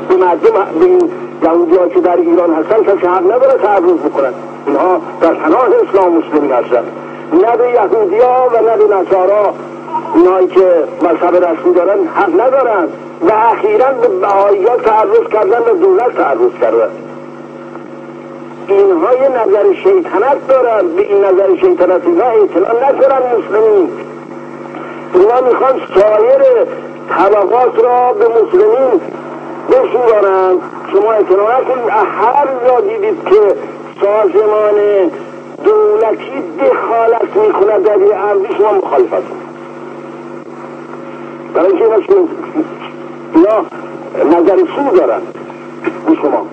به مردم، به این یهودی‌ها که در ایران هستن کسی حق نداره تعرض بکنن. اینها در پناه اسلام مسلمین هستن، نه به یهودی‌ها و نه به نصارا، اینایی که مذهب رسمی دارن حق ندارن و اخیراً به بهائی‌ها تعرض کردن و دولت تعرض کردن. اینها یه نظر شیطنت دارن، به این نظر شیطنت اینها اعتنا نکنن مسلمین. اینا میخوان سایر طبقات را به مسلمین بشورانن. شما اعتنا نکنید، هر جا دیدید که سازمان دولتی دخالت میکنه در این امری شما مخالفت کنید. برای اینکه اینا نظر سو دارن به شما.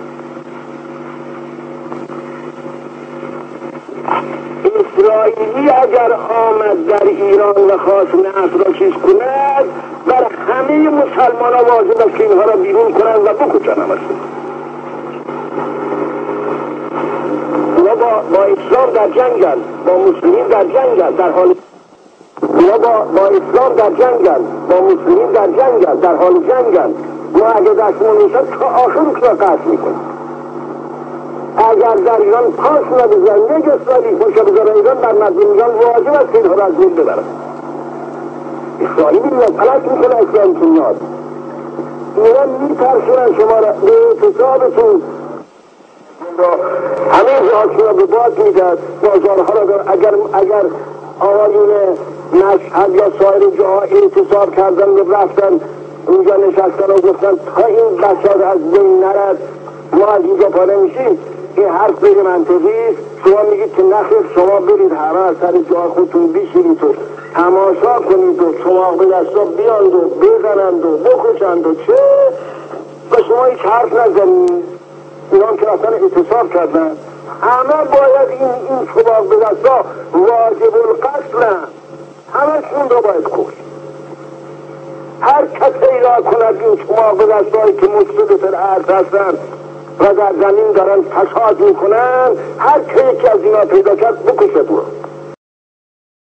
اسرائیلی اگر آمد در ایران و خواست نفت را چیز کند، بر همه مسلمان ها واجب است که اینها را بیرون کنند و بکشن همشون. اونا با اسلام در جنگن، با مسلمین در جنگن، در حال اونا با اسلام در جنگن، با مسلمین در جنگن، در حال جنگن. ما اگه دستمون میشن تا آخر را قطع میکنیم. اگر در ایران پاس نبزن یک اسرائیلی پاشه بذاره ایران، در مردم ایران واجب است که اینها را از بین ببرن. اسرائیلی پلک میکنه اسرائیل که میاد، اینا میترسونن شما را به اعتصابتون، همه جهات را به باد میدد، بازارها را دار. اگر آقایون مشهد یا سایر جاها اعتصاب کردن و رفتن اونجا نشستن و گفتن تا این بچه از بین نرد ما از اینجا پا نمیشیم، این حرف غیر منطقی است. شما میگید که نخیر، شما برید همه از سر جای خودتون بشینید و تماشا کنید و چماق به دستا بیاند و بزنند و بکشند و چه، و شما هیچ حرف نزنید. اینا هم که اصلا اعتصاب کردن، همه باید این چماق به دستا واجب القتلن، همشون رو باید کشت. هر کسی ایراد کند این چماق به دستایی که مفسد فی الارض هستن و در زمین دارن فساد میکنن، هر که یکی از اینا پیدا کرد بکشه برو.